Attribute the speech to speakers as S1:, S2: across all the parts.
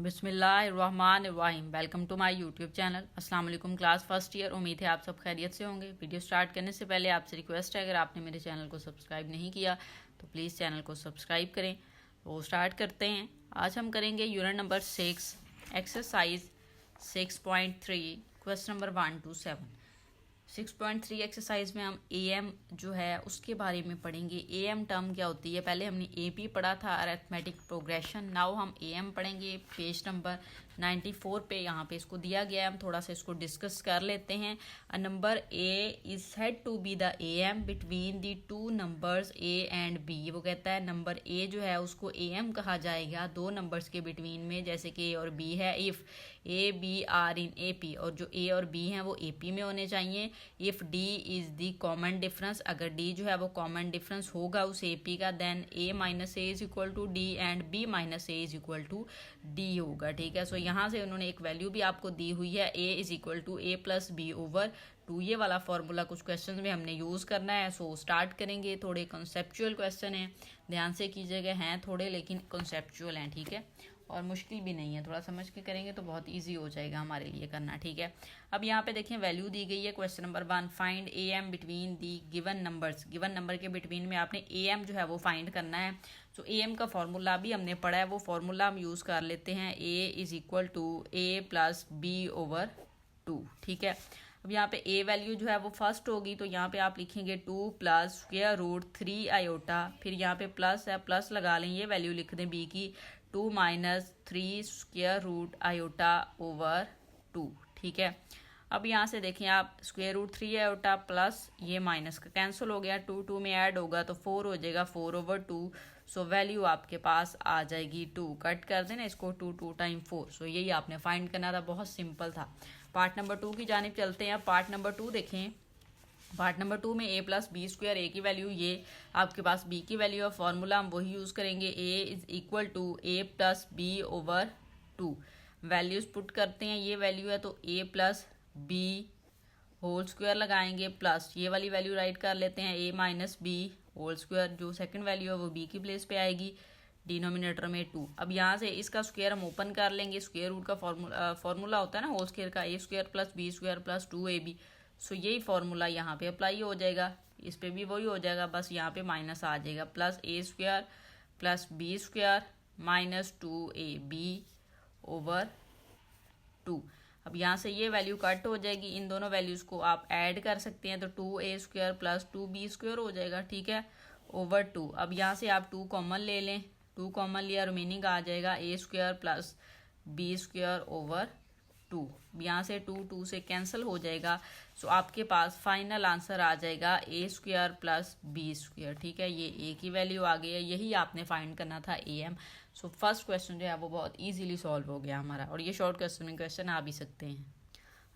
S1: बिस्मिल्लाहिर्रहमानिर्रहीम। Welcome to my YouTube channel. अस्सलाम वालेकुम क्लास फर्स्ट ईयर। उम्मीद है आप सब खैरियत से होंगे। वीडियो स्टार्ट करने से पहले आपसे रिक्वेस्ट है, अगर आपने मेरे चैनल को सब्सक्राइब नहीं किया तो प्लीज़ चैनल को सब्सक्राइब करें। तो स्टार्ट करते हैं। आज हम करेंगे unit number 6 exercise 6.3 question number 1 to 7। 6.3 exercise में हम एम जो है उसके बारे में पढ़ेंगे। एम टर्म क्या होती है, पहले हमने एपी पढ़ा था, अरिथमेटिक प्रोग्रेशन। नाउ हम एम पढ़ेंगे पेज नंबर 94 पे। यहाँ पे इसको दिया गया है, हम थोड़ा सा इसको डिस्कस कर लेते हैं। A number a is said to be the m between the two numbers a and B. वो कहता है नंबर ए जो है उसको एम कहा जाएगा दो नंबर्स के बिटवीन में, जैसे कि ए और बी है। If a b are in A P, और जो ए और बी हैं वो ए पी में होने चाहिए। If D is the common difference, अगर डी जो है वो कॉमन डिफरेंस होगा उस ए पी का, then A minus A is equal to D and B minus A is equal to D होगा। ठीक है, सो यहाँ से उन्होंने एक वैल्यू भी आपको दी हुई है, a is equal to a plus b over 2। ये वाला फॉर्मूला कुछ क्वेश्चन में हमने यूज़ करना है। सो स्टार्ट करेंगे। थोड़े कंसेप्चुअल क्वेश्चन हैं, ध्यान से कीजिएगा। हैं थोड़े लेकिन कंसेप्चुअल हैं, ठीक है, और मुश्किल भी नहीं है। थोड़ा समझ के करेंगे तो बहुत इजी हो जाएगा हमारे लिए करना। ठीक है, अब यहाँ पे देखें वैल्यू दी गई है। Question number 1, find A M between the given numbers. Given number के बिटवीन में आपने ए एम जो है वो फाइंड करना है। सो ए एम का फॉर्मूला भी हमने पढ़ा है, वो फॉर्मूला हम यूज़ कर लेते हैं। A is equal to a plus b over 2। ठीक है, अब यहाँ पे ए वैल्यू जो है वो फर्स्ट होगी, तो यहाँ पे आप लिखेंगे 2 प्लस स्क्वायर रूट 3 आयोटा, फिर यहाँ पे प्लस है, प्लस लगा लें, ये वैल्यू लिख दें बी की, 2 minus 3 square root iota over 2। ठीक है, अब यहाँ से देखें आप, स्क्वायर रूट 3 आयोटा प्लस ये माइनस का कैंसिल हो गया, 2 2 में ऐड होगा तो 4 हो जाएगा, 4 ओवर 2। सो वैल्यू आपके पास आ जाएगी 2। कट कर देना इसको, 2 2 टाइम 4। सो यही आपने फाइंड करना था, बहुत सिंपल था। पार्ट नंबर 2 की जानिब चलते हैं। पार्ट नंबर 2 देखें। पार्ट नंबर 2 में a plus b square, a की वैल्यू ये आपके पास बी की वैल्यू है, फॉर्मूला हम वही यूज़ करेंगे। A is equal to a plus b over 2। Values put करते हैं, ये वैल्यू है तो a plus b whole square लगाएंगे, प्लस ये वाली वैल्यू राइट कर लेते हैं, a minus b whole square. जो सेकंड वैल्यू है वो बी की प्लेस पे आएगी, डिनोमिनेटर में 2। अब यहाँ से इसका स्क्वायर हम ओपन कर लेंगे। स्क्वायर रूट का फॉर्मूला होता है ना होल स्क्वायर का, a square plus b square plus 2ab। So यही फॉर्मूला यहाँ पे अप्लाई हो जाएगा, इस पे भी वही हो जाएगा, बस यहाँ पे माइनस आ जाएगा। Plus a square plus b square minus 2ab over 2। अब यहाँ से ये वैल्यू कट हो जाएगी, इन दोनों वैल्यूज़ को आप ऐड कर सकते हैं तो 2a square plus 2b square हो जाएगा। ठीक है, ओवर 2। अब यहाँ से आप 2 कॉमन ले लें, 2 कॉमन लिया, रिमेनिंग आ जाएगा a square plus b square over 2। यहाँ से 2 2 से कैंसिल हो जाएगा। सो आपके पास फाइनल आंसर आ जाएगा a square plus b square. ठीक है, ये ए की वैल्यू आ गई है, यही आपने फाइंड करना था A M. So first question जो है वो बहुत इजीली सॉल्व हो गया हमारा, और ये शॉर्ट क्वेश्चन आ भी सकते हैं।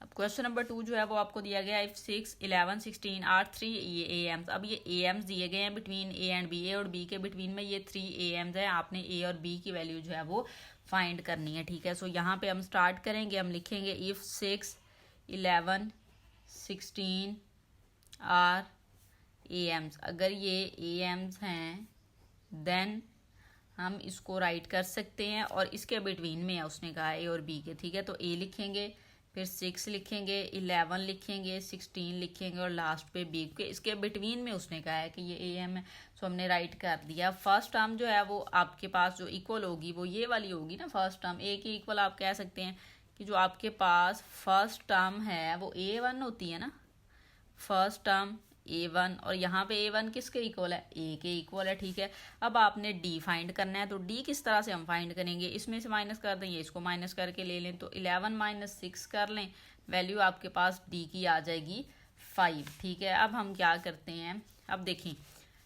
S1: अब क्वेश्चन नंबर 2 जो है वो आपको दिया गया है, 6 11 16 आर 3 ये ए एम्स। अब ये ए एम्स दिए गए हैं बिटवीन ए एंड बी, ए और बी के बिटवीन में ये 3 ए एम्स है। आपने ए और बी की वैल्यू जो है वो फाइंड करनी है। ठीक है, सो यहाँ पे हम स्टार्ट करेंगे, हम लिखेंगे इफ 6 11 16 आर ए एम्स। अगर ये ए एम्स हैं देन हम इसको राइट कर सकते हैं, और इसके बिटवीन में है उसने कहा ए और बी के। ठीक है, तो ए लिखेंगे, फिर 6 लिखेंगे, 11 लिखेंगे, 16 लिखेंगे, और लास्ट पे बी के इसके बिटवीन में उसने कहा है कि ये ए एम है। सो हमने राइट कर दिया। फर्स्ट टर्म जो है वो आपके पास जो इक्वल होगी वो ये वाली होगी ना, फर्स्ट टर्म ए की इक्वल। आप कह सकते हैं कि जो आपके पास फर्स्ट टर्म है वो A1 होती है ना, फर्स्ट टर्म A1, और यहाँ पे A1 किसके इक्वल है, ए के इक्वल है। ठीक है, अब आपने डी फाइंड करना है, तो डी किस तरह से हम फाइंड करेंगे, इसमें से माइनस कर देंगे, इसको माइनस करके ले लें, तो 11 माइनस 6 कर लें, वैल्यू आपके पास डी की आ जाएगी 5। ठीक है, अब हम क्या करते हैं, अब देखें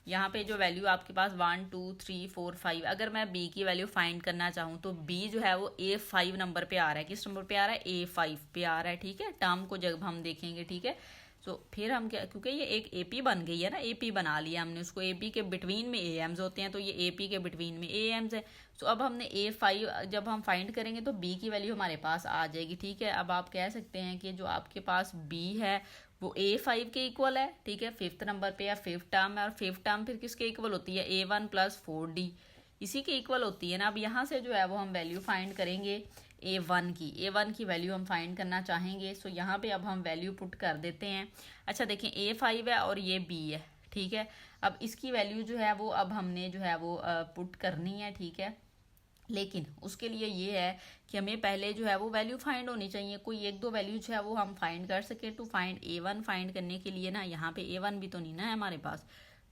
S1: यहाँ पे जो वैल्यू आपके पास 1 2 3 4 5, अगर मैं बी की वैल्यू फाइंड करना चाहूँ तो बी जो है वो A5 नंबर पे आ रहा है। किस नंबर पे आ रहा है, A5 पे आ रहा है। ठीक है, टर्म को जब हम देखेंगे, ठीक है, सो फिर हम क्या, क्योंकि ये एक एपी बन गई है ना, एपी बना लिया हमने उसको, एपी के बिटवीन में ए एम्स होते हैं, तो ये एपी के बिटवीन में ए एम्स है। सो अब हमने A5 जब हम फाइंड करेंगे तो बी की वैल्यू हमारे पास आ जाएगी। ठीक है, अब आप कह सकते हैं कि जो आपके पास बी है वो A5 के इक्वल है। ठीक है, 5th नंबर पे या 5th टर्म है, और 5th टर्म फिर किसके इक्वल होती है, A1 प्लस 4D। इसी के इक्वल होती है ना। अब यहाँ से जो है वो हम वैल्यू फाइंड करेंगे A1 की वैल्यू हम फाइंड करना चाहेंगे। सो यहाँ पे अब हम वैल्यू पुट कर देते हैं। अच्छा देखें A5 है और ये B है, ठीक है। अब इसकी वैल्यू जो है वो अब हमने जो है वो पुट करनी है, ठीक है। लेकिन उसके लिए ये है कि हमें पहले जो है वो वैल्यू फाइंड होनी चाहिए, कोई एक दो वैल्यू जो है वो हम फाइंड कर सके। टू फाइंड A1 फाइंड करने के लिए ना, यहाँ पे A1 भी तो नहीं ना है हमारे पास।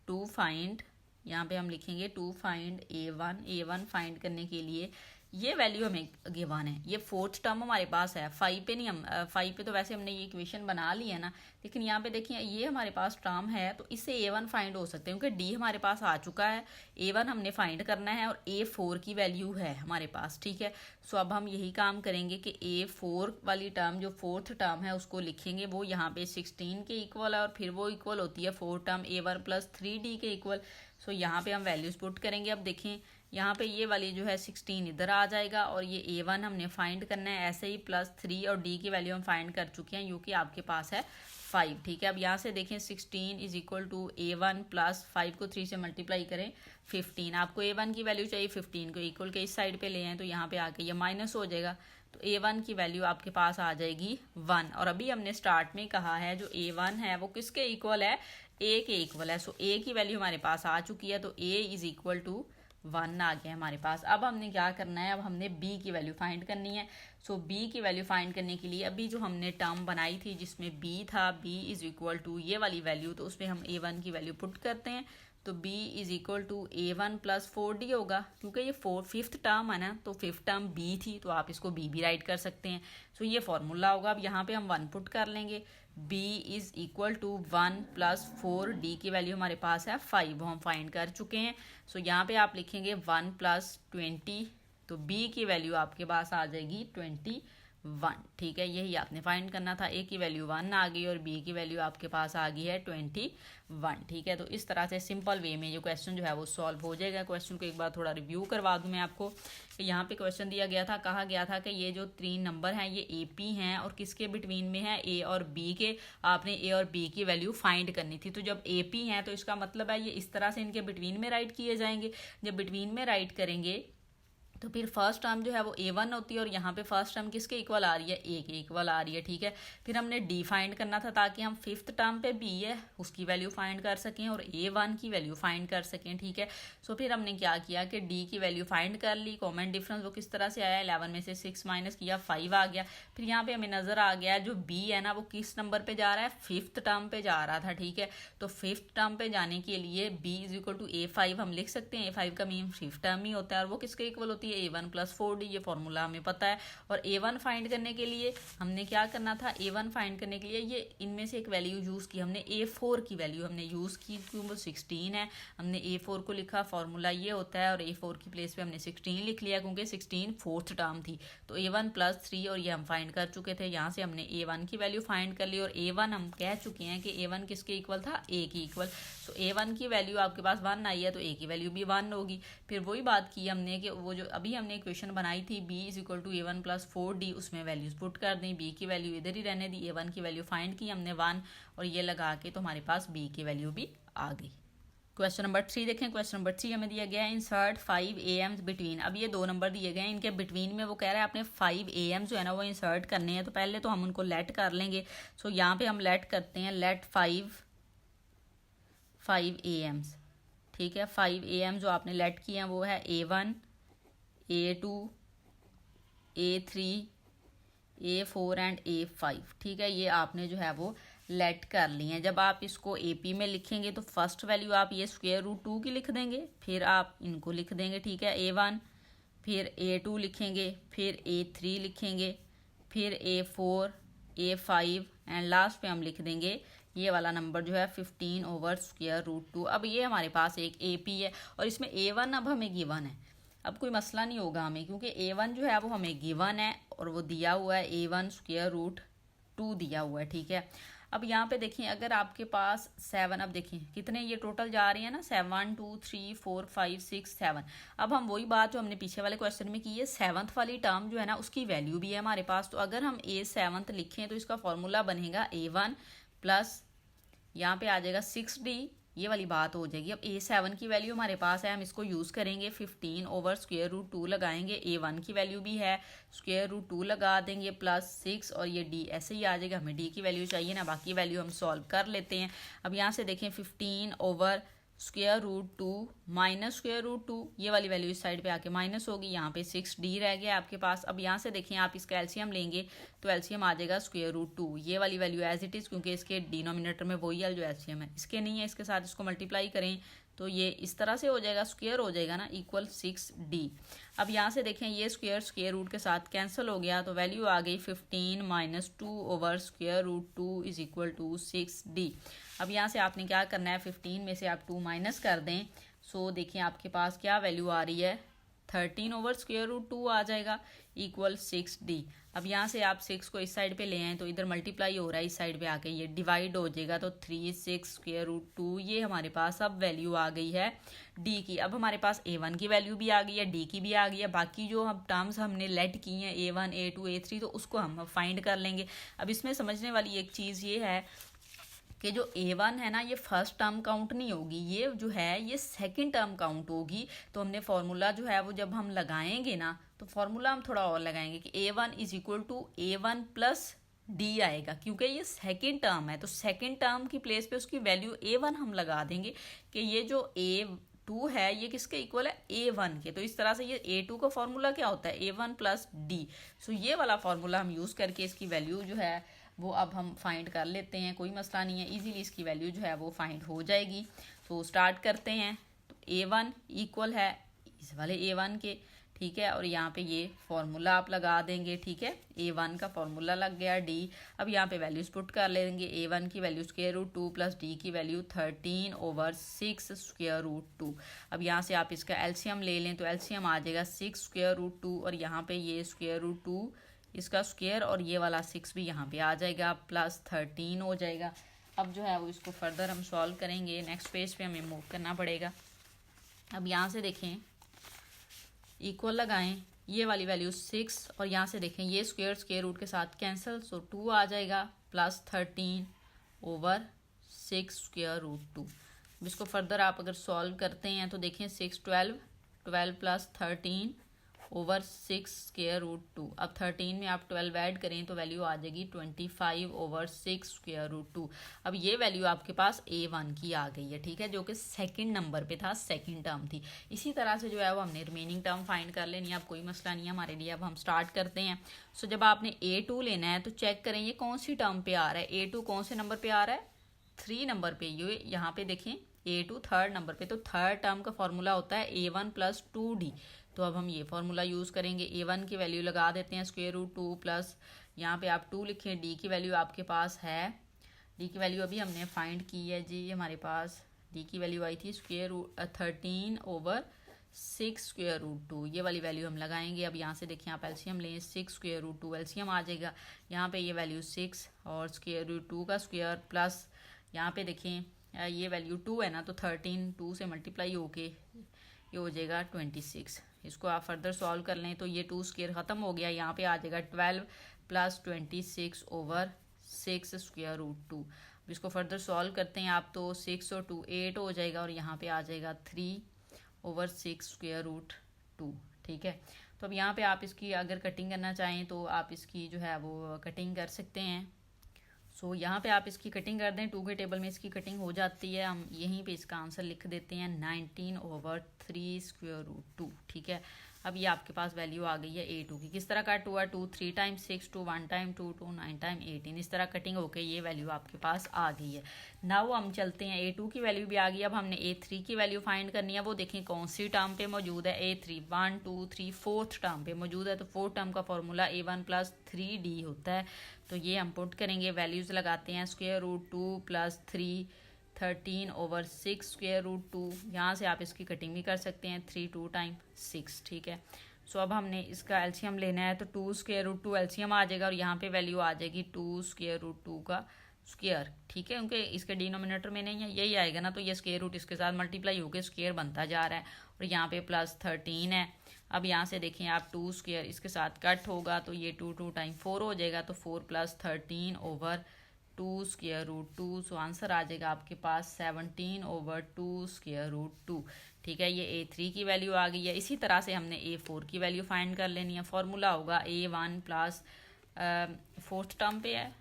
S1: टू फाइंड, यहाँ पे हम लिखेंगे टू फाइंड A1 फाइंड करने के लिए ये वैल्यू हमें गिवन है। ये फोर्थ टर्म हमारे पास है, 5 पे नहीं, हम 5 पे तो वैसे हमने ये इक्वेशन बना ली है ना, लेकिन यहाँ पे देखिए ये हमारे पास टर्म है तो इससे A1 फाइंड हो सकते हैं, क्योंकि D हमारे पास आ चुका है, A1 हमने फाइंड करना है और A4 की वैल्यू है हमारे पास, ठीक है। सो अब हम यही काम करेंगे कि A4 वाली टर्म जो फोर्थ टर्म है उसको लिखेंगे, वो यहाँ पे 16 के इक्वल है और फिर वो इक्वल होती है fourth term A1 plus 3D के इक्वल। सो यहाँ पे हम वैल्यूज पुट करेंगे। अब देखें यहाँ पे ये वाली जो है 16 इधर आ जाएगा और ये A1 हमने फाइंड करना है, ऐसे ही प्लस 3 और D की वैल्यू हम फाइंड कर चुके हैं, क्योंकि आपके पास है 5, ठीक है। अब यहाँ से देखें 16 is equal to A1 plus 5 को 3 से मल्टीप्लाई करें 15। आपको A1 की वैल्यू चाहिए 15 को इक्वल के इस साइड पे ले आए तो यहाँ पे आके ये माइनस हो जाएगा, तो A1 की वैल्यू आपके पास आ जाएगी 1। और अभी हमने स्टार्ट में कहा है जो A1 है वो किसके इक्वल है, A के इक्वल है। सो A की वैल्यू हमारे पास आ चुकी है, तो A इज इक्वल टू 1 आ गया हमारे पास। अब हमने क्या करना है, अब हमने B की वैल्यू फाइंड करनी है। सो B की वैल्यू फाइंड करने के लिए अभी जो हमने टर्म बनाई थी जिसमें B था, B इज इक्वल टू ये वाली वैल्यू, तो उसमें हम A1 की वैल्यू पुट करते हैं। तो B is equal to A1 plus 4D होगा, क्योंकि ये फिफ्थ टर्म है ना, तो फिफ्थ टर्म B थी तो आप इसको B भी राइट कर सकते हैं। सो ये फॉर्मूला होगा। अब यहाँ पे हम 1 पुट कर लेंगे। B is equal to 1 plus 4D की वैल्यू हमारे पास है 5, वो हम फाइंड कर चुके हैं। सो यहाँ पे आप लिखेंगे 1 प्लस 20, तो B की वैल्यू आपके पास आ जाएगी 21, ठीक है। यही आपने फाइंड करना था। A की वैल्यू 1 आ गई और B की वैल्यू आपके पास आ गई है 21, ठीक है। तो इस तरह से सिंपल वे में जो क्वेश्चन जो है वो सॉल्व हो जाएगा। क्वेश्चन को एक बार थोड़ा रिव्यू करवा दूं मैं आपको। यहाँ पे क्वेश्चन दिया गया था, कहा गया था कि ये जो 3 नंबर हैं ये AP हैं और किसके बिटवीन में है, A और B के। आपने A और B की वैल्यू फाइंड करनी थी। तो जब AP हैं तो इसका मतलब है ये इस तरह से इनके बिटवीन में राइट किए जाएंगे। जब बिटवीन में राइट करेंगे तो फिर फर्स्ट टर्म जो है वो A1 होती है और यहाँ पे फर्स्ट टर्म किसके इक्वल आ रही है, A के इक्वल आ रही है, ठीक है। फिर हमने D फाइंड करना था ताकि हम फिफ्थ टर्म पे B है उसकी वैल्यू फाइंड कर सकें और A1 की वैल्यू फाइंड कर सकें, ठीक है। सो फिर हमने क्या किया कि D की वैल्यू फाइंड कर ली। कॉमन डिफरेंस वो किस तरह से आया, 11 में से 6 माइनस किया 5 आ गया। फिर यहाँ पे हमें नजर आ गया जो B है ना वो किस नंबर पे जा रहा है, फिफ्थ टर्म पे जा रहा था, ठीक है। तो फिफ्थ टर्म पे जाने के लिए B is equal to A5 हम लिख सकते हैं। A5 का मीन फिफ्थ टर्म ही होता है और वो किसके इक्वल होती है, A1 प्लस 4D, ये फॉर्मूला हमें पता है। और A1 फाइंड करने के लिए हमने क्या करना था, A1 फाइंड करने के लिए ये इनमें से एक वैल्यू यूज की हमने, A4 की वैल्यू हमने यूज की, क्योंकि वो 16 है हमने A4 को लिखा, फॉर्मूला ये होता है। और A4 की प्लेस पे हमने 16 लिख लिया क्योंकि 16 फोर्थ टर्म थी। तो A1 प्लस 3 और ये हम फाइंड कर चुके थे। यहाँ से हमने A1 की वैल्यू फाइंड कर ली और A1 हम कह चुके हैं कि A1 किसके इक्वल था, A की इक्वल। तो A1 की वैल्यू आपके पास 1 आई है तो A की वैल्यू भी 1 होगी। फिर वही बात की हमने कि वो जो अभी हमने इक्वेशन बनाई थी B is equal to A1 plus 4D, उसमें वैल्यूज पुट कर दें। B की वैल्यू इधर ही रहने दी, A1 की वैल्यू फाइंड की हमने 1 और ये लगा के तो हमारे पास B की वैल्यू भी आ गई। क्वेश्चन नंबर 3 देखें। क्वेश्चन नंबर 3 हमें दिया गया है इंसर्ट 5 AM बिटवीन। अब ये 2 नंबर दिए गए हैं, इनके बिटवीन में वो कह रहा है आपने 5 AM जो है ना वो इंसर्ट करने हैं। तो पहले तो हम उनको लेट कर लेंगे। सो यहाँ पे हम लेट करते हैं, लेट 5 AMs, ठीक है। 5 AM जो आपने लेट किए हैं वो है A1, A2, A3, A4 and A5, ठीक है। ये आपने जो है वो लेट कर लिए हैं। जब आप इसको AP में लिखेंगे तो फर्स्ट वैल्यू आप ये स्क्वायर रूट 2 की लिख देंगे, फिर आप इनको लिख देंगे, ठीक है। A1, फिर A2 लिखेंगे, फिर A3 लिखेंगे, फिर A4, A5 एंड लास्ट पे हम लिख देंगे ये वाला नंबर जो है 15 ओवर स्क्वायर रूट 2। अब ये हमारे पास एक AP है और इसमें A1 अब हमें गिवन है। अब कोई मसला नहीं होगा हमें, क्योंकि A1 जो है वो हमें गिवन है और वो दिया हुआ है A1 स्क्वायर रूट 2 दिया हुआ है, ठीक है। अब यहाँ पे देखिए अगर आपके पास 7, अब देखिए कितने ये टोटल जा रही है ना, 7 2 3 4 5 6 7। अब हम वही बात जो हमने पीछे वाले क्वेश्चन में की है, 7th वाली टर्म जो है ना उसकी वैल्यू भी है हमारे पास। तो अगर हम A7 लिखें तो इसका फॉर्मूला बनेगा A1 प्लस यहाँ पे आ जाएगा 6D ये वाली बात हो जाएगी। अब A7 की वैल्यू हमारे पास है, हम इसको यूज़ करेंगे 15 ओवर स्क्वायर रूट 2 लगाएंगे। A1 की वैल्यू भी है, स्क्वायर रूट 2 लगा देंगे प्लस 6 और ये D ऐसे ही आ जाएगा। हमें D की वैल्यू चाहिए ना, बाकी वैल्यू हम सॉल्व कर लेते हैं। अब यहाँ से देखें 15 over square root 2 minus square root 2, ये वाली वैल्यू इस साइड पे आके माइनस होगी, यहाँ पे 6D रह गया आपके पास। अब यहाँ से देखें आप इसका एलसीएम लेंगे तो एलसीएम आ जाएगा स्क्वायर रूट 2, ये वाली वैल्यू एज इट इज़, क्योंकि इसके डिनोमिनेटर में वही है जो एलसीएम है, इसके नहीं है, इसके साथ इसको मल्टीप्लाई करें तो ये इस तरह से हो जाएगा, स्क्वायर हो जाएगा ना, इक्वल 6D। अब यहाँ से देखें ये स्क्वायर स्क्वायर रूट के साथ कैंसिल हो गया तो वैल्यू आ गई 15 minus 2 over square root 2 is equal to 6D। अब यहाँ से आपने क्या करना है, 15 में से आप 2 माइनस कर दें। सो देखिए आपके पास क्या वैल्यू आ रही है, 13 ओवर स्क्वायर रूट 2 आ जाएगा इक्वल 6D। अब यहाँ से आप 6 को इस साइड पे ले आए तो इधर मल्टीप्लाई हो रहा है, इस साइड पे आके ये डिवाइड हो जाएगा तो 3 6 स्क्वायर रूट 2, ये हमारे पास अब वैल्यू आ गई है D की। अब हमारे पास A1 की वैल्यू भी आ गई है, D की भी आ गई है, बाकी जो हम टर्म्स हमने लेट की हैं A1 A2 A3 तो उसको हम फाइंड कर लेंगे। अब इसमें समझने वाली एक चीज़ ये है कि जो A1 है ना ये फर्स्ट टर्म काउंट नहीं होगी, ये जो है ये सेकंड टर्म काउंट होगी। तो हमने फॉर्मूला जो है वो जब हम लगाएंगे ना तो फॉर्मूला हम थोड़ा और लगाएंगे कि A1 is equal to A1 plus D आएगा, क्योंकि ये सेकंड टर्म है तो सेकंड टर्म की प्लेस पे उसकी वैल्यू A1 हम लगा देंगे कि ये जो A2 है ये किसके इक्वल है, A1 के। तो इस तरह से ये A2 का फॉर्मूला क्या होता है, A1 प्लस D। सो ये वाला फॉर्मूला हम यूज़ करके इसकी वैल्यू जो है वो अब हम फाइंड कर लेते हैं, कोई मसला नहीं है, इजीली इसकी वैल्यू जो है वो फाइंड हो जाएगी। तो स्टार्ट करते हैं। तो A1 इक्वल है इस वाले A1 के, ठीक है, और यहाँ पे ये फॉर्मूला आप लगा देंगे, ठीक है, A1 का फॉर्मूला लग गया D। अब यहाँ पे वैल्यूज पुट कर लेंगे, A1 की value square root 2 plus D की वैल्यू 13 ओवर 6 स्क्वायर रूट 2। अब यहाँ से आप इसका एलसीएम ले लें तो एलसीएम आ जाएगा 6 स्क्वायर रूट 2 और यहाँ पे ये स्क्वायर रूट 2 इसका स्क्वायर और ये वाला 6 भी यहाँ पे आ जाएगा प्लस 13 हो जाएगा। अब जो है वो इसको फर्दर हम सॉल्व करेंगे, नेक्स्ट पेज पे हमें मूव करना पड़ेगा। अब यहाँ से देखें इक्वल लगाएं, ये वाली वैल्यू 6 और यहाँ से देखें ये स्क्वायर स्क्वायर रूट के साथ कैंसिल, सो 2 आ जाएगा प्लस 13 ओवर 6 स्क्वायर रूट 2। अब इसको फर्दर आप अगर सॉल्व करते हैं तो देखें 6 12 प्लस 13 ओवर 6 स्क्वायर रूट 2। अब 13 में आप 12 ऐड करें तो वैल्यू आ जाएगी 25 ओवर 6 स्क्वायर रूट 2। अब ये वैल्यू आपके पास A1 की आ गई है, ठीक है, जो कि सेकंड नंबर पे था, सेकंड टर्म थी। इसी तरह से जो है वो हमने रिमेनिंग टर्म फाइंड कर लेनी है, अब कोई मसला नहीं है हमारे लिए। अब हम स्टार्ट करते हैं। सो जब आपने A2 लेना है तो चेक करें ये कौन सी टर्म पे आ रहा है, A2 कौन से नंबर पे आ रहा है, 3 नंबर पे। ये यहाँ पे देखें A2 थर्ड नंबर पे, तो थर्ड टर्म का फॉर्मूला होता है A1 प्लस 2D। तो अब हम ये फॉर्मूला यूज़ करेंगे, A1 की वैल्यू लगा देते हैं स्क्वायर रूट 2 प्लस यहाँ पे आप 2 लिखें, D की वैल्यू आपके पास है, D की वैल्यू अभी हमने फाइंड की है जी, हमारे पास D की वैल्यू आई थी square root 13 over 6 square root 2, ये वाली वैल्यू हम लगाएंगे। अब यहाँ से देखिए आप एलसीएम लें, 6 स्क्वायर रूट 2 एलसीएम आ जाएगा, यहाँ पे ये वैल्यू 6 और स्क्वायर रूट 2 का स्क्वायर प्लस यहाँ पे देखें ये वैल्यू 2 है ना, तो 13 2 से मल्टीप्लाई होके ये हो जाएगा 26। इसको आप फर्दर सॉल्व कर लें तो ये 2 स्क्वायर ख़त्म हो गया, यहाँ पे आ जाएगा 12 प्लस 26 ओवर 6 स्क्वायर रूट 2। अब इसको फर्दर सॉल्व करते हैं आप तो 6 और 2 8 हो जाएगा और यहाँ पे आ जाएगा 3 ओवर 6 स्क्वायर रूट 2, ठीक है। तो अब यहाँ पे आप इसकी अगर कटिंग करना चाहें तो आप इसकी जो है वो कटिंग कर सकते हैं। सो यहाँ पे आप इसकी कटिंग कर दें, 2 के टेबल में इसकी कटिंग हो जाती है। हम यहीं पे इसका आंसर लिख देते हैं 19 ओवर 3 स्क्वायर रूट 2, ठीक है। अब ये आपके पास वैल्यू आ गई है A2 की। किस तरह का 2 है, 2 3 टाइम 6, 2 1 टाइम 2, 2 9 टाइम 18, इस तरह कटिंग होके ये वैल्यू आपके पास आ गई है। नाउ हम चलते हैं, A2 की वैल्यू भी आ गई, अब हमने A3 की वैल्यू फाइंड करनी है। वो देखें कौन सी टर्म पे मौजूद है, A3 1 2 3 4th टर्म पे मौजूद है। तो 4th टर्म का फॉर्मूला A1 प्लस 3D होता है। तो ये हम पुट करेंगे, वैल्यूज़ लगाते हैं, square root 2 plus 3 13 over 6 square root 2। यहाँ से आप इसकी कटिंग भी कर सकते हैं, 3 2 टाइम 6, ठीक है। सो अब हमने इसका एलसीएम लेना है तो 2 स्क्वायर रूट 2 एलसीएम आ जाएगा और यहाँ पे वैल्यू आ जाएगी 2 स्क्वायर रूट 2 का स्क्वायर, ठीक है, क्योंकि इसके डिनोमिनेटर में नहीं है, यही आएगा ना, तो ये स्क्वायर रूट इसके साथ मल्टीप्लाई होकर स्क्वायर बनता जा रहा है और यहाँ पे प्लस 13 है। अब यहाँ से देखें आप 2 स्क्वायर इसके साथ कट होगा तो ये 2 2 टाइम 4 हो जाएगा, तो 4 plus 13 over 2 square root 2। So answer आ जाएगा आपके पास 17/2 स्क्वायर रूट 2। ठीक है, ये A3 की वैल्यू आ गई है। इसी तरह से हमने A4 की वैल्यू फाइंड कर लेनी है। फॉर्मूला होगा A1 प्लस फोर्थ टर्म पे है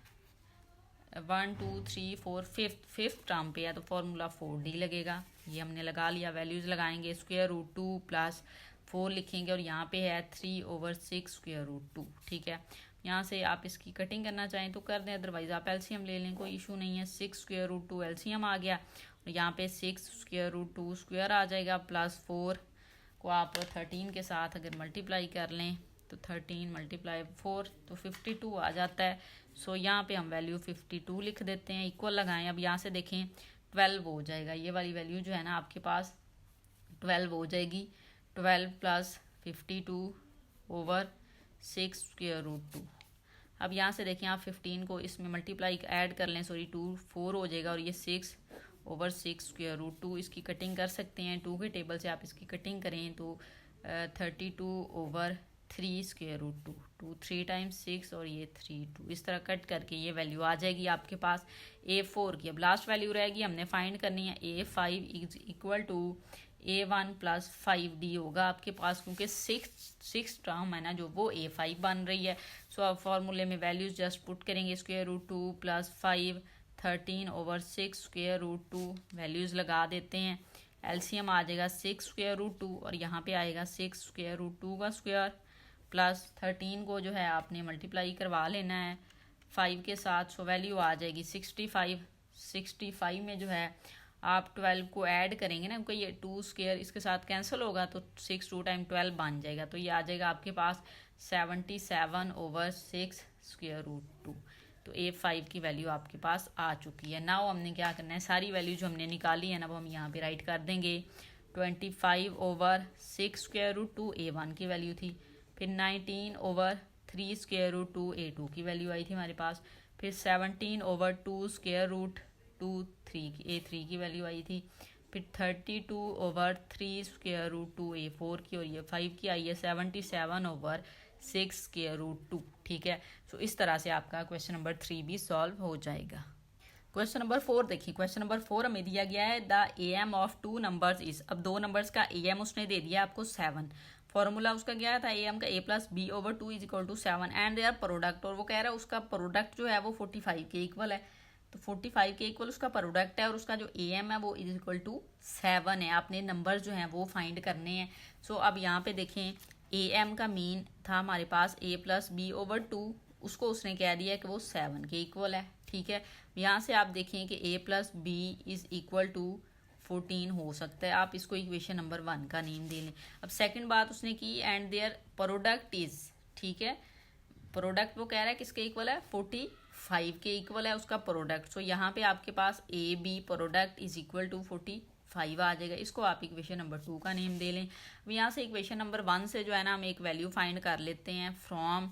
S1: 1 2 3 4 फिफ्थ टर्म पे है तो फॉर्मूला 4D लगेगा। ये हमने लगा लिया, वैल्यूज लगाएंगे। स्क्वायर रूट 2 प्लस 4 लिखेंगे और यहाँ पे है 3/6 स्क्वायर रूट 2। ठीक है, यहाँ से आप इसकी कटिंग करना चाहें तो कर दें, अदरवाइज आप एलसीएम ले लें, कोई इशू नहीं है। 6 स्क्वायर रूट 2 एलसीएम आ गया और यहाँ पे 6 स्क्वायर रूट 2 स्क्वायर आ जाएगा प्लस 4 को आप 13 के साथ अगर मल्टीप्लाई कर लें तो 13 × 4 तो 52 आ जाता है। सो यहाँ पे हम वैल्यू 52 लिख देते हैं, इक्वल लगाएं। अब यहाँ से देखें 12 हो जाएगा, ये वाली वैल्यू जो है ना आपके पास 12 हो जाएगी। 12 प्लस 52/6 स्क्वायर रूट 2। अब यहाँ से देखें आप 15 को इसमें मल्टीप्लाई ऐड कर लें, 2 4 हो जाएगा और ये 6/6 स्क्वायर रूट 2। इसकी कटिंग कर सकते हैं, 2 के टेबल से आप इसकी कटिंग करें तो 32/3 स्क्वायर रूट 2। 2 3 टाइम्स 6 और ये 3 2, इस तरह कट करके ये वैल्यू आ जाएगी आपके पास A4 की। अब लास्ट वैल्यू रहेगी, हमने फाइंड करनी है A5 is equal to A1 plus 5D होगा आपके पास, क्योंकि सिक्स टर्म है ना जो वो A5 बन रही है। सो अब फॉर्मूले में वैल्यूज जस्ट पुट करेंगे, square root 2 plus 5 13/6 square root 2, values लगा देते हैं। एलसीएम आ जाएगा 6 स्क्वायर रूट 2 और यहाँ पे आएगा 6 स्क्वायर रूट 2 का स्क्वायर प्लस 13 को जो है आपने मल्टीप्लाई करवा लेना है 5 के साथ। सो वैल्यू आ जाएगी 65। 65 में जो है आप 12 को ऐड करेंगे ना, क्योंकि ये 2 स्क्वायर इसके साथ कैंसिल होगा तो 6 2 टाइम 12 बन जाएगा। तो ये आ जाएगा आपके पास 77/6 स्क्वायर रूट 2। तो A5 की वैल्यू आपके पास आ चुकी है। नाउ हमने क्या करना है, सारी वैल्यू जो हमने निकाली है ना वो हम यहाँ पे राइट कर देंगे। 25/6 स्क्वायर रूट 2 A1 की वैल्यू थी, फिर 19/3 स्क्वायर रूट 2 A2 की वैल्यू आई थी हमारे पास, फिर 17/2 स्क्वायर रूट 2 A3 की वैल्यू आई थी, फिर 32/3 स्क्वायर रूट 2 A4 की, और ये 5 की आई है 77/6 स्क्वायर रूट 2। ठीक है, सो इस तरह से आपका क्वेश्चन नंबर 3 भी सॉल्व हो जाएगा। क्वेश्चन नंबर 4 देखिए। क्वेश्चन नंबर 4 हमें दिया गया है the AM of 2 numbers is. अब 2 नंबर्स का AM उसने दे दिया आपको 7। फॉर्मूला उसका क्या था, AM का A + B/2 is equal to 7 and their product, और वो कह रहा है उसका प्रोडक्ट जो है वो 45 के इक्वल है। तो 45 के इक्वल उसका प्रोडक्ट है और उसका जो AM है वो इज इक्वल टू 7 है। आपने नंबर जो हैं वो फाइंड करने हैं। सो अब यहाँ पे देखें AM का मीन था हमारे पास A + B/2, उसको उसने कह दिया कि वो 7 के इक्वल है। ठीक है, यहाँ से आप देखें कि A + B is equal to 14 हो सकता है, आप इसको इक्वेशन नंबर 1 का नेम दे लें। अब सेकंड बात उसने की एंड देयर प्रोडक्ट इज, ठीक है, प्रोडक्ट वो कह रहा है किसके इक्वल है, 45 के इक्वल है उसका प्रोडक्ट। सो यहाँ पे आपके पास AB product is equal to 45 आ जाएगा। इसको आप इक्वेशन नंबर 2 का नेम दे लें। अब यहाँ से इक्वेशन नंबर 1 से जो है ना हम एक वैल्यू फाइंड कर लेते हैं फ्रॉम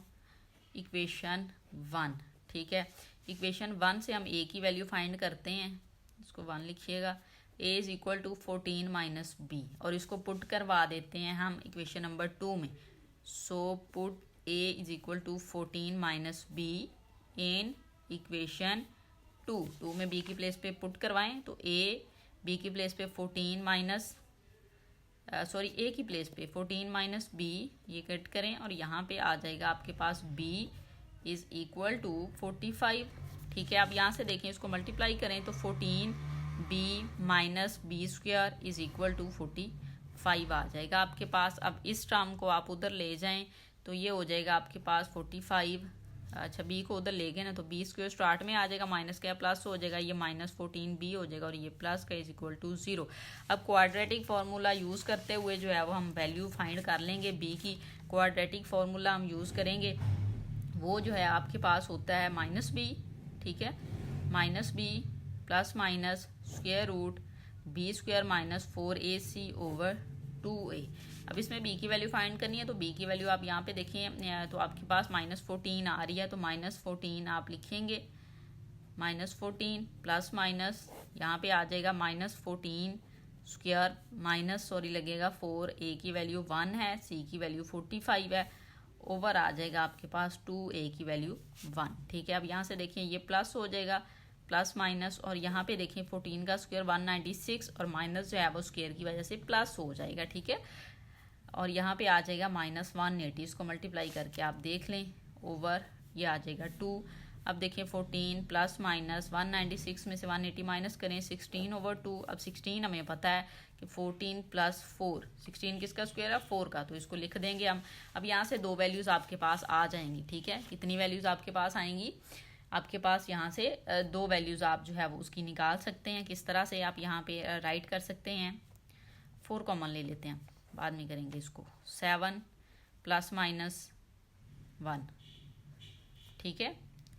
S1: इक्वेशन 1। ठीक है, इक्वेशन 1 से हम A की वैल्यू फाइंड करते हैं, इसको 1 लिखिएगा। A is equal to 14 - B, और इसको पुट करवा देते हैं हम इक्वेशन नंबर 2 में। So put A is equal to 14 - B in equation 2 में B की प्लेस पे पुट करवाएं तो A B की प्लेस पे 14 A की प्लेस पे 14 - B, ये कट करें और यहाँ पे आ जाएगा आपके पास B इज इक्वल टू 45। ठीक है, आप यहाँ से देखें इसको मल्टीप्लाई करें तो 14B - B² is equal to 45 आ जाएगा आपके पास। अब इस टर्म को आप उधर ले जाएं तो ये हो जाएगा आपके पास 45। अच्छा, B को उधर ले गए ना तो B² स्टार्ट में आ जाएगा, माइनस का प्लस हो जाएगा, ये -14B हो जाएगा और ये प्लस का इज इक्वल टू 0। अब क्वाड्रेटिक फार्मूला यूज़ करते हुए जो है वो हम वैल्यू फाइंड कर लेंगे B की। क्वाड्रेटिक फार्मूला हम यूज़ करेंगे, वो जो है आपके पास होता है -B। ठीक है, -B plus minus square root B² - 4AC/2A। अब इसमें B की वैल्यू फाइंड करनी है तो B की वैल्यू आप यहाँ पे देखें तो आपके पास -14 आ रही है, तो -14 आप लिखेंगे, -14 प्लस माइनस यहाँ पे आ जाएगा -14² लगेगा 4। A की वैल्यू 1 है, C की वैल्यू 45 है ओवर आ जाएगा आपके पास 2a की वैल्यू 1। ठीक है, अब यहाँ से देखिए ये प्लस हो जाएगा, प्लस माइनस, और यहाँ पे देखिए 14 का स्क्वायर 196 और माइनस जो है वो स्क्वायर की वजह से प्लस हो जाएगा। ठीक है, और यहाँ पे आ जाएगा -180, इसको मल्टीप्लाई करके आप देख लें, ओवर ये आ जाएगा 2। अब देखिए 14 प्लस माइनस 196 में से 180 माइनस करें, 16/2। अब 16 हमें पता है कि 14 प्लस 4, 16 किसका स्क्वायर है 4 का, तो इसको लिख देंगे हम। अब यहाँ से दो वैल्यूज़ आपके पास आ जाएंगी। ठीक है, कितनी वैल्यूज़ आपके पास आएंगी, आपके पास यहाँ से दो वैल्यूज़ आप जो है वो उसकी निकाल सकते हैं। किस तरह से आप यहाँ पे राइट कर सकते हैं, 4 कॉमन ले लेते हैं, बाद में करेंगे इसको। 7 प्लस माइनस 1। ठीक है,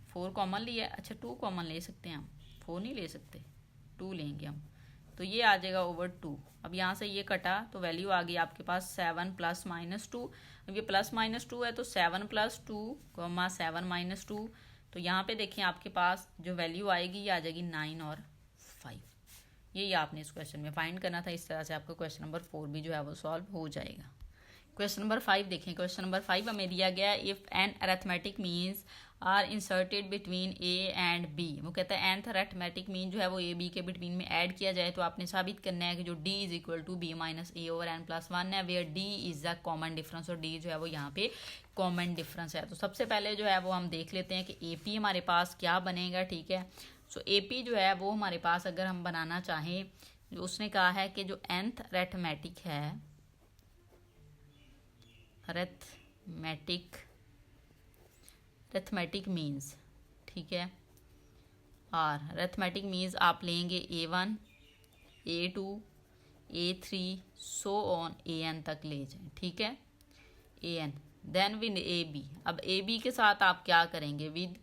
S1: 4 कॉमन लिया, अच्छा 2 कॉमन ले सकते हैं हम, 4 नहीं ले सकते, 2 लेंगे हम, तो ये आ जाएगा ओवर 2। अब यहाँ से ये कटा तो वैल्यू आ गई आपके पास 7 प्लस माइनस 2। अब ये प्लस माइनस 2 है तो 7 प्लस 2 कॉमा 7 माइनस 2, तो यहाँ पे देखिए आपके पास जो वैल्यू आएगी ये आ जाएगी 9 और 5। ये आपने इस क्वेश्चन में फाइंड करना था। इस तरह से आपका क्वेश्चन नंबर 4 भी जो है वो सॉल्व हो जाएगा। क्वेश्चन नंबर 5 देखें। क्वेश्चन नंबर 5 हमें दिया गया है, if n arithmetic means are inserted between A and B. वो कहता है एनथ अरिथमेटिक मीन जो है वो ए बी के बिटवीन में ऐड किया जाए तो आपने साबित करना है कि जो D is equal to B minus A over N plus 1 है, where D is the common difference, और डी जो है वो यहाँ पे कॉमन डिफरेंस है। तो सबसे पहले जो है वो हम देख लेते हैं कि ए पी हमारे पास क्या बनेगा। ठीक है, सो ए पी जो है वो हमारे पास अगर हम बनाना चाहें, जो उसने कहा है कि जो nth अरिथमेटिक है, अरिथमेटिक मीन्स, ठीक है, और अरिथमेटिक मीन्स आप लेंगे A1 A2 A3 so on AN तक ले जाएं। ठीक है, AN देन विद AB। अब AB के साथ आप क्या करेंगे, विद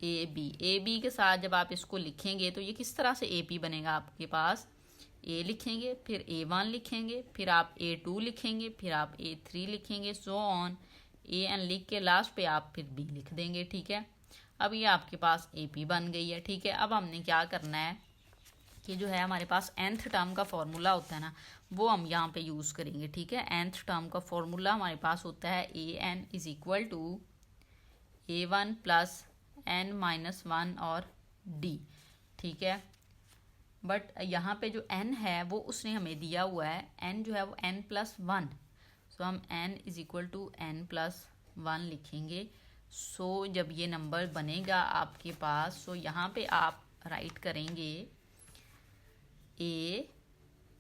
S1: AB के साथ जब आप इसको लिखेंगे तो ये किस तरह से AP बनेगा, आपके पास A लिखेंगे, फिर A1 लिखेंगे, फिर आप A2 लिखेंगे, फिर आप A3 लिखेंगे, सो ऑन AN लिख के लास्ट पे आप फिर B लिख देंगे। ठीक है, अब ये आपके पास AP बन गई है। ठीक है, अब हमने क्या करना है कि जो है हमारे पास nth टर्म का फॉर्मूला होता है ना, वो हम यहाँ पे यूज़ करेंगे। ठीक है, nth टर्म का फॉर्मूला हमारे पास होता है AN is equal to A1 plus n minus 1 और D। ठीक है, बट यहाँ पे जो n है वो उसने हमें दिया हुआ है, n जो है वो n प्लस 1, सो हम n is equal to n plus 1 लिखेंगे। सो जब ये नंबर बनेगा आपके पास, सो यहाँ पे आप राइट करेंगे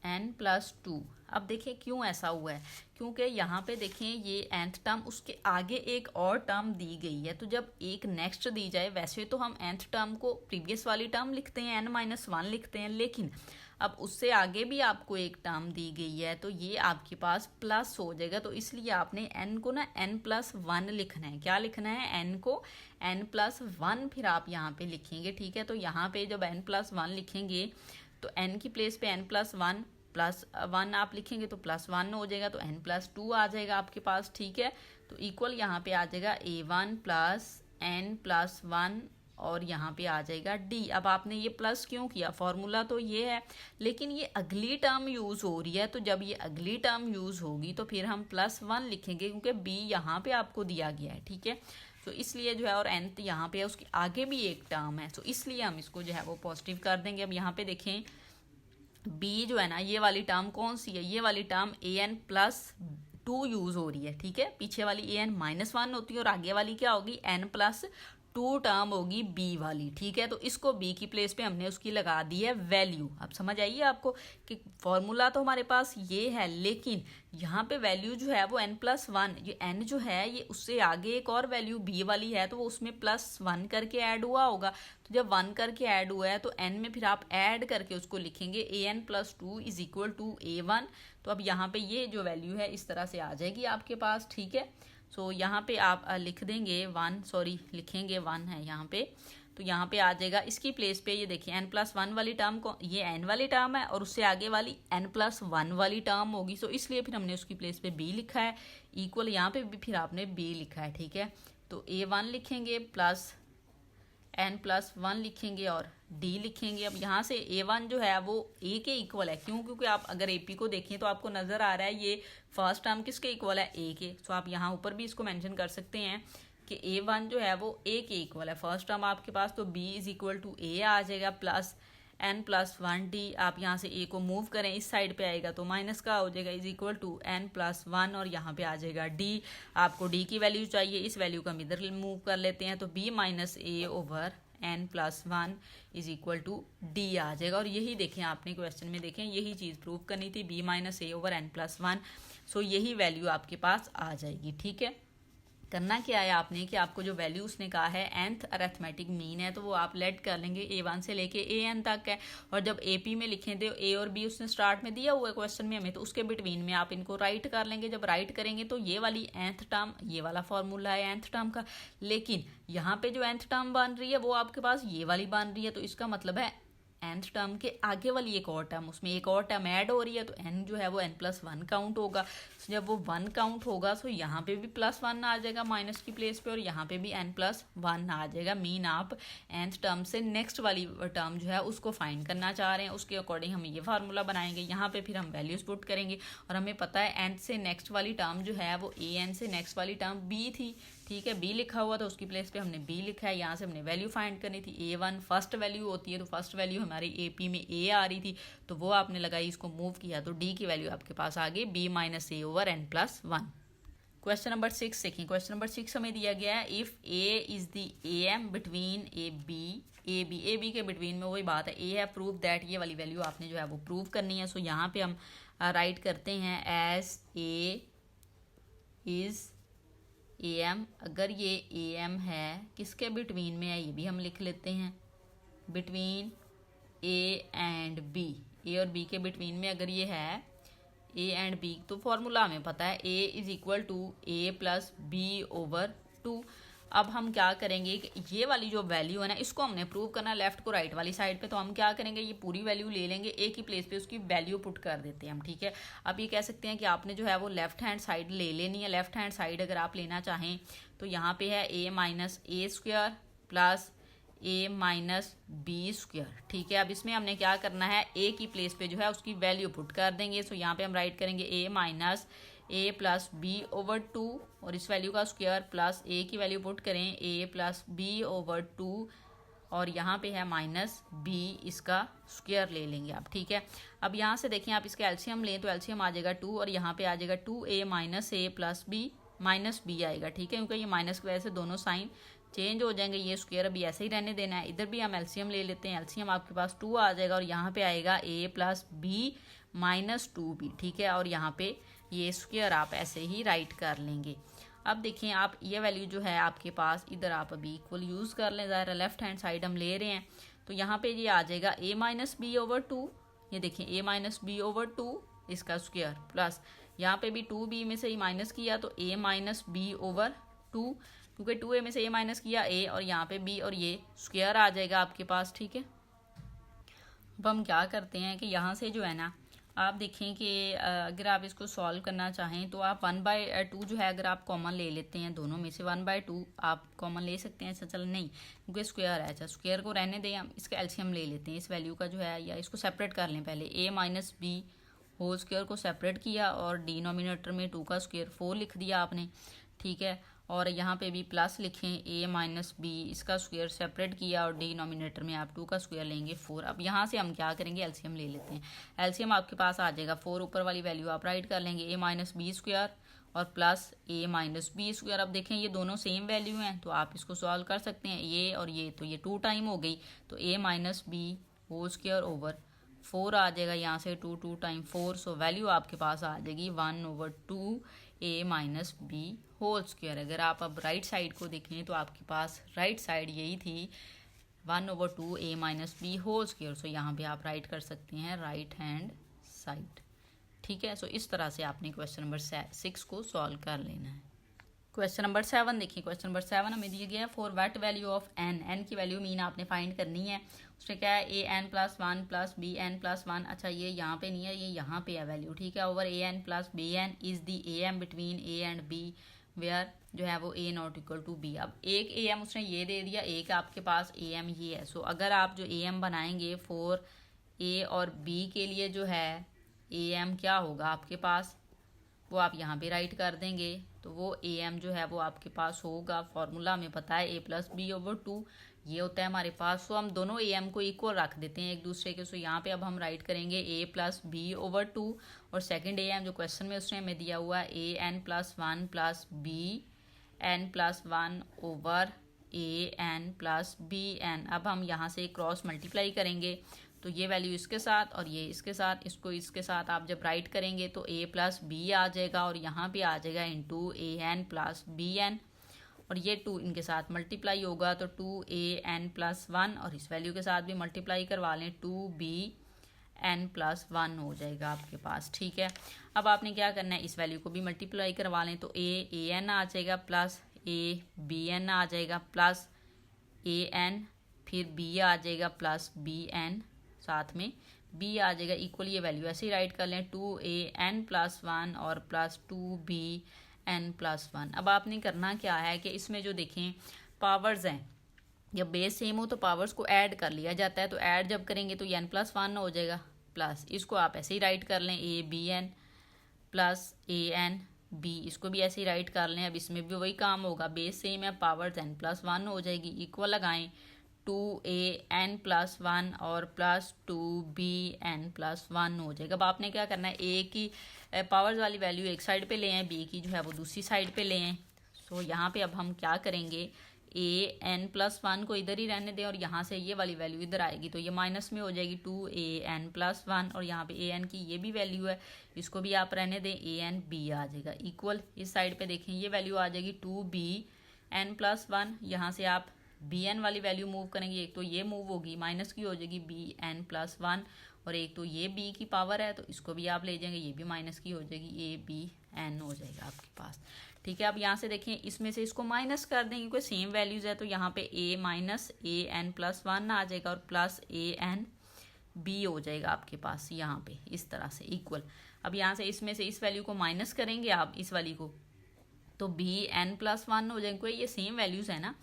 S1: an प्लस 2। अब देखिए क्यों ऐसा हुआ है, क्योंकि यहाँ पे देखें ये nth टर्म, उसके आगे एक और टर्म दी गई है, तो जब एक नेक्स्ट दी जाए, वैसे तो हम nth टर्म को प्रीवियस वाली टर्म लिखते हैं, n-1 लिखते हैं, लेकिन अब उससे आगे भी आपको एक टर्म दी गई है तो ये आपके पास प्लस हो जाएगा, तो इसलिए आपने n को ना n प्लस 1 लिखना है। क्या लिखना है, n को n प्लस 1 फिर आप यहाँ पे लिखेंगे। ठीक है, तो यहाँ पे जब n प्लस 1 लिखेंगे तो n की प्लेस पे n प्लस 1 आप लिखेंगे तो प्लस 1 हो जाएगा, तो n प्लस 2 आ जाएगा आपके पास। ठीक है, तो इक्वल यहाँ पे आ जाएगा A1 प्लस n प्लस 1 और यहाँ पे आ जाएगा D। अब आपने ये प्लस क्यों किया, फॉर्मूला तो ये है, लेकिन ये अगली टर्म यूज़ हो रही है, तो जब ये अगली टर्म यूज़ होगी तो फिर हम प्लस 1 लिखेंगे, क्योंकि B यहाँ पे आपको दिया गया है। ठीक है, तो इसलिए जो है, और nth यहाँ पे है, उसके आगे भी एक टर्म है, तो इसलिए हम इसको जो है वो पॉजिटिव कर देंगे। अब यहाँ पे देखें B जो है ना, ये वाली टर्म कौन सी है, ये वाली टर्म an प्लस 2 यूज़ हो रही है। ठीक है, पीछे वाली an माइनस 1 होती है और आगे वाली क्या होगी, n प्लस 2 टर्म होगी B वाली। ठीक है, तो इसको B की प्लेस पे हमने उसकी लगा दी है वैल्यू। अब समझ आइए आपको कि फॉर्मूला तो हमारे पास ये है, लेकिन यहाँ पे वैल्यू जो है वो n प्लस 1, ये n जो है ये उससे आगे एक और वैल्यू B वाली है, तो वो उसमें प्लस 1 करके ऐड हुआ होगा। तो जब 1 करके ऐड हुआ है तो n में फिर आप ऐड करके उसको लिखेंगे an plus 2 is equal to A1। तो अब यहाँ पे ये जो वैल्यू है इस तरह से आ जाएगी आपके पास। ठीक है, सो यहाँ पे आप लिख देंगे 1, सॉरी लिखेंगे 1 है यहाँ पे, तो यहाँ पे आ जाएगा इसकी प्लेस पे, ये देखिए n प्लस 1 वाली टर्म को, ये n वाली टर्म है और उससे आगे वाली n प्लस 1 वाली टर्म होगी, सो इसलिए फिर हमने उसकी प्लेस पे b लिखा है, इक्वल यहाँ पे भी फिर आपने b लिखा है। ठीक है, तो A1 लिखेंगे प्लस n+1 लिखेंगे और d लिखेंगे। अब यहाँ से a1 जो है वो a के इक्वल है, क्यों? क्योंकि आप अगर AP को देखें तो आपको नज़र आ रहा है ये फर्स्ट टर्म किसके इक्वल है, a के। तो आप यहाँ ऊपर भी इसको मेंशन कर सकते हैं कि a1 जो है वो a के इक्वल है, फर्स्ट टर्म आपके पास, तो b = a आ जाएगा प्लस n+1d। आप यहाँ से a को मूव करें इस साइड पे आएगा तो माइनस का हो जाएगा, = n+1 और यहाँ पे आ जाएगा d। आपको d की वैल्यू चाहिए, इस वैल्यू को हम इधर मूव कर लेते हैं तो b - a/n+1 = d आ जाएगा। और यही देखें आपने क्वेश्चन में देखें यही चीज़ प्रूव करनी थी, b - a/n+1। सो यही वैल्यू आपके पास आ जाएगी। ठीक है, करना क्या है आपने कि आपको जो वैल्यू उसने कहा है nth अरिथमेटिक मीन है तो वो आप लेट कर लेंगे, a1 से लेके an तक है। और जब AP में लिखें तो a और b उसने स्टार्ट में दिया हुआ है क्वेश्चन में हमें, तो उसके बिटवीन में आप इनको राइट कर लेंगे। जब राइट करेंगे तो ये वाली nth टर्म, ये वाला फॉर्मूला है nth टर्म का, लेकिन यहाँ पे जो nth टर्म बन रही है वो आपके पास ये वाली बन रही है, तो इसका मतलब है nth टर्म के आगे वाली एक और टर्म, उसमें एक और टर्म ऐड हो रही है, तो n जो है वो n+1 काउंट होगा। तो जब वो 1 काउंट होगा तो यहाँ पे भी +1 आ जाएगा माइनस की प्लेस पे, और यहाँ पे भी n+1 आ जाएगा। मीन आप nth टर्म से नेक्स्ट वाली टर्म जो है उसको फाइंड करना चाह रहे हैं, उसके अकॉर्डिंग हम ये फार्मूला बनाएंगे। यहाँ पे फिर हम वैल्यूज पुट करेंगे और हमें पता है nth से नेक्स्ट वाली टर्म जो है वो an से नेक्स्ट वाली टर्म b थी। ठीक है, b लिखा हुआ था, उसकी प्लेस पे हमने b लिखा है। यहाँ से हमने वैल्यू फाइंड करनी थी, a1 फर्स्ट वैल्यू होती है, तो फर्स्ट वैल्यू हमारी AP में a आ रही थी तो वो आपने लगाई, इसको मूव किया तो d की वैल्यू आपके पास आ गई b - a/n+1। क्वेश्चन नंबर 6 देखें। क्वेश्चन नंबर 6 हमें दिया गया है if a is the am between a b के बिटवीन में वही बात है, a है प्रूव दैट, ये वाली वैल्यू आपने जो है वो प्रूव करनी है। सो यहाँ पे हम राइट करते हैं एज a इज़ am। अगर ये am है किसके बिटवीन में है ये भी हम लिख लेते हैं, between a and b, a और b के बिटवीन में अगर ये है a एंड b, तो फॉर्मूला हमें पता है a = a + b/2। अब हम क्या करेंगे कि ये वाली जो वैल्यू है ना इसको हमने प्रूव करना है लेफ्ट को राइट वाली साइड पे, तो हम क्या करेंगे ये पूरी वैल्यू ले लेंगे, ए की प्लेस पे उसकी वैल्यू पुट कर देते हैं हम। ठीक है, अब ये कह सकते हैं कि आपने जो है वो लेफ्ट हैंड साइड ले लेनी है। लेफ्ट हैंड साइड अगर आप लेना चाहें तो यहाँ पे है a - a² plus a - b²। ठीक है, अब इसमें हमने क्या करना है a की प्लेस पे जो है उसकी वैल्यू पुट कर देंगे। सो यहाँ पे हम राइट करेंगे a - a + b/2 और इस वैल्यू का स्क्वायर प्लस a की वैल्यू पुट करें a + b/2 और यहाँ पे है -b, इसका स्क्वायर ले लेंगे आप। ठीक है, अब यहाँ से देखें आप इसका एलसीएम लें तो एलसीएम आ जाएगा 2 और यहाँ पे आ जाएगा 2a - a + b आएगा। ठीक है, क्योंकि ये माइनस की वजह से दोनों साइन चेंज हो जाएंगे, ये स्क्वायर अभी ऐसे ही रहने देना है। इधर भी हम एलसीएम ले लेते हैं, एलसीएम आपके पास 2 आ जाएगा और यहाँ पे आएगा a + b - 2b। ठीक है, और यहाँ पे ये स्क्वायर आप ऐसे ही राइट कर लेंगे। अब देखें आप ये वैल्यू जो है आपके पास इधर आप अभी इक्वल यूज़ कर लें, ज़ाहिर लेफ्ट हैंड साइड हम ले रहे हैं तो यहाँ पे ये आ जाएगा a - b/2। ये देखें a - b/2 इसका स्क्वायर प्लस यहाँ पे भी 2b में से ही माइनस किया तो a - b/2, क्योंकि 2a में से a माइनस किया a और यहाँ पे b और ये स्क्वायर आ जाएगा आपके पास। ठीक है, अब हम क्या करते हैं कि यहाँ से जो है ना आप देखें कि अगर आप इसको सॉल्व करना चाहें तो आप 1/2 जो है अगर आप कॉमन ले लेते हैं, दोनों में से 1/2 आप कॉमन ले सकते हैं। अच्छा चल नहीं, क्योंकि स्क्वायर है, अच्छा स्क्वायर को रहने दें, हम इसका एलसीएम ले लेते हैं इस वैल्यू का जो है, या इसको सेपरेट कर लें पहले। a - b होल स्क्वायर को सेपरेट किया और डिनोमिनेटर में 2 का स्क्वायर 4 लिख दिया आपने। ठीक है, और यहाँ पे भी प्लस लिखें a - b, इसका स्क्वायर सेपरेट किया और डिनोमिनेटर में आप 2 का स्क्वायर लेंगे 4। अब यहाँ से हम क्या करेंगे एलसीएम ले लेते हैं, एलसीएम आपके पास आ जाएगा 4, ऊपर वाली वैल्यू आप राइट कर लेंगे a - b² और प्लस a - b²। अब देखें ये दोनों सेम वैल्यू हैं तो आप इसको सॉल्व कर सकते हैं, ये और ये, तो ये 2 टाइम हो गई तो a - b whole square over 4 आ जाएगा, यहाँ से 2 टाइम 4। सो वैल्यू आपके पास आ जाएगी 1/2 a - b होल स्क्वायर। अगर आप अब राइट साइड को देखें तो आपके पास राइट साइड यही थी 1/2 a - b होल स्क्वायर। सो यहाँ पे आप राइट कर सकते हैं राइट हैंड साइड। ठीक है, सो इस तरह से आपने क्वेश्चन नंबर 6 को सॉल्व कर लेना है। क्वेश्चन नंबर 7 देखिए। क्वेश्चन नंबर 7 हमें दिया गया है for what value of n की वैल्यू मीन आपने फाइंड करनी है। उसमें क्या है an + 1 + bn + 1। अच्छा ये यहाँ पे नहीं है, ये यहाँ पे है वैल्यू। ठीक है, over an + bn is the am between a and b where जो है वो a not equal to b। अब एक am उसने ये दे दिया, एक आपके पास am ये है। सो अगर आप जो am बनाएंगे फॉर a और b के लिए जो है am क्या होगा आपके पास, वो आप यहाँ पे राइट कर देंगे। तो वो am जो है वो आपके पास होगा, फॉर्मूला हमें पता है a प्लस बी ओवर 2 ये होता है हमारे पास। सो हम दोनों am को इक्वल रख देते हैं एक दूसरे के। सो यहाँ पे अब हम राइट करेंगे a प्लस बी ओवर 2 और सेकंड am जो क्वेश्चन में उसने हमें दिया हुआ है a n plus 1 plus b n plus 1 over a n plus b n। अब हम यहाँ से क्रॉस मल्टीप्लाई करेंगे तो ये वैल्यू इसके साथ और ये इसके साथ, इसको इसके साथ आप जब राइट करेंगे तो a प्लस बी आ जाएगा और यहाँ पे आ जाएगा into A N plus B N और ये 2 इनके साथ मल्टीप्लाई होगा तो 2an प्लस 1 और इस वैल्यू के साथ भी मल्टीप्लाई करवा लें 2bn प्लस 1 हो जाएगा आपके पास। ठीक है, अब आपने क्या करना है, इस वैल्यू को भी मल्टीप्लाई करवा लें तो an आ जाएगा प्लस bn आ जाएगा प्लस an, फिर b आ जाएगा प्लस bn, साथ में b आ जाएगा इक्वल, ये वैल्यू ऐसे ही राइट कर लें 2an प्लस 1 और प्लस 2bn प्लस 1। अब आपने करना क्या है कि इसमें जो देखें पावर्स हैं, जब बेस सेम हो तो पावर्स को ऐड कर लिया जाता है। तो ऐड जब करेंगे तो n प्लस 1 हो जाएगा प्लस, इसको आप ऐसे ही राइट कर लें abn प्लस an b, इसको भी ऐसे ही राइट कर लें। अब इसमें भी वही काम होगा, बेस सेम है, पावर्स n प्लस 1 हो जाएगी, इक्वल लगाएं 2an प्लस 1 और प्लस 2bn प्लस 1 हो जाएगा। अब आपने क्या करना है, a की पावर्स वाली वैल्यू एक साइड पे ले आए, b की जो है वो दूसरी साइड पे ले आए। सो यहाँ पे अब हम क्या करेंगे, an प्लस 1 को इधर ही रहने दें और यहाँ से ये वाली वैल्यू इधर आएगी तो ये माइनस में हो जाएगी 2an प्लस 1 और यहाँ पे an की ये भी वैल्यू है, इसको भी आप रहने दें, an b आ जाएगा इक्वल। इस साइड पे देखें ये वैल्यू आ जाएगी 2bn प्लस 1, यहाँ से आप bn वाली वैल्यू मूव करेंगे, एक तो ये मूव होगी माइनस की हो जाएगी bn प्लस 1 और एक तो ये b की पावर है तो इसको भी आप ले जाएंगे, ये भी माइनस की हो जाएगी abn हो जाएगा आपके पास। ठीक है, अब यहाँ से देखें इसमें से इसको माइनस कर देंगे क्योंकि सेम वैल्यूज़ है तो यहाँ पे a माइनस an प्लस 1 आ जाएगा और प्लस an b हो जाएगा आपके पास यहाँ पे इस तरह से इक्वल। अब यहाँ से इसमें से इस वैल्यू को माइनस करेंगे आप इस वाली को तो bn प्लस 1 हो जाएंगे, ये सेम वैल्यूज़ है ना।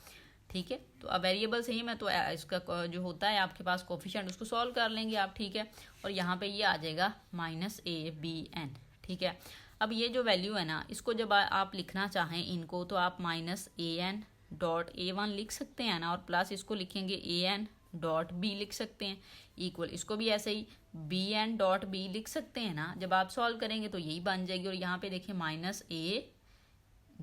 S1: ठीक है, तो अब वेरिएबल सेम है तो इसका जो होता है आपके पास कोफिशिएंट उसको सॉल्व कर लेंगे आप। ठीक है, और यहाँ पे ये आ जाएगा माइनस abn। ठीक है, अब ये जो वैल्यू है ना इसको जब आप लिखना चाहें इनको तो आप माइनस an डॉट a1 लिख सकते हैं ना और प्लस इसको लिखेंगे an डॉट b लिख सकते हैं इक्वल, इसको भी ऐसे ही bn डॉट b लिख सकते हैं ना। जब आप सॉल्व करेंगे तो यही बन जाएगी और यहाँ पे देखिए माइनस a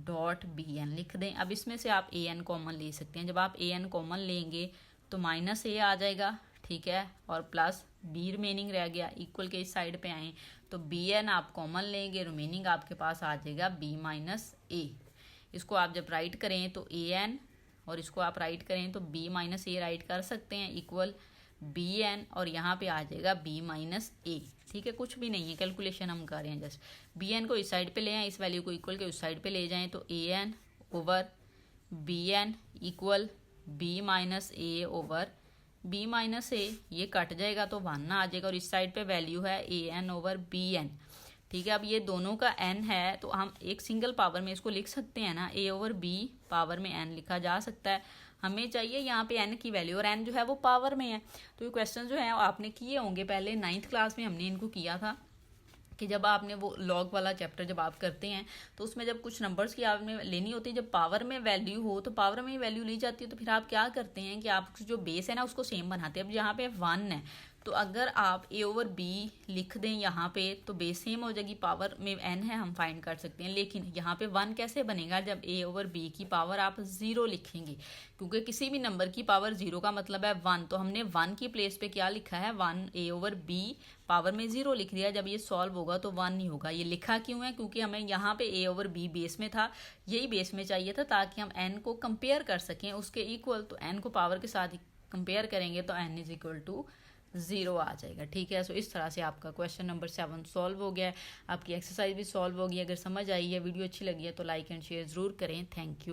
S1: डॉट bn लिख दें। अब इसमें से आप an कॉमन ले सकते हैं, जब आप an कॉमन लेंगे तो माइनस a आ जाएगा। ठीक है, और प्लस b रिमेनिंग रह गया, इक्वल के इस साइड पे आए तो bn आप कॉमन लेंगे, रिमेनिंग आपके पास आ जाएगा b माइनस a। इसको आप जब राइट करें तो an और इसको आप राइट करें तो b माइनस a राइट कर सकते हैं इक्वल bn और यहाँ पे आ जाएगा b माइनस a। ठीक है, कुछ भी नहीं है, कैलकुलेशन हम कर रहे हैं जस्ट। bn को इस साइड पे ले आए, इस वैल्यू को इक्वल के उस साइड पे ले जाएं तो an over bn equal b minus a over b minus a, ये कट जाएगा तो 1 आ जाएगा और इस साइड पे वैल्यू है an ओवर bn। ठीक है, अब ये दोनों का n है तो हम एक सिंगल पावर में इसको लिख सकते हैं ना, a ओवर b पावर में n लिखा जा सकता है। हमें चाहिए यहाँ पे n की वैल्यू और n जो है वो पावर में है। तो ये क्वेश्चन जो है आपने किए होंगे पहले 9th क्लास में, हमने इनको किया था कि जब आपने वो लॉग वाला चैप्टर जब आप करते हैं तो उसमें जब कुछ नंबर्स की आपने लेनी होती है, जब पावर में वैल्यू हो तो पावर में ही वैल्यू ली जाती है। तो फिर आप क्या करते हैं कि आप जो बेस है ना उसको सेम बनाते हैं। अब यहाँ पे 1 है तो अगर आप a ओवर b लिख दें यहाँ पे तो बेस सेम हो जाएगी, पावर में n है हम फाइंड कर सकते हैं। लेकिन यहाँ पे 1 कैसे बनेगा, जब a ओवर b की पावर आप 0 लिखेंगे, क्योंकि किसी भी नंबर की पावर 0 का मतलब है 1। तो हमने 1 की प्लेस पे क्या लिखा है, 1 a ओवर b पावर में 0 लिख दिया। जब ये सॉल्व होगा तो 1 नहीं होगा। ये लिखा क्यों है, क्योंकि हमें यहाँ पे a ओवर b बेस में था, यही बेस में चाहिए था ताकि हम n को कंपेयर कर सकें उसके इक्वल। तो n को पावर के साथ कंपेयर करेंगे तो n इज इक्वल टू 0 आ जाएगा। ठीक है, सो इस तरह से आपका क्वेश्चन नंबर 7 सॉल्व हो गया है, आपकी एक्सरसाइज भी सॉल्व हो गई। अगर समझ आई है, वीडियो अच्छी लगी है तो लाइक एंड शेयर ज़रूर करें। Thank you.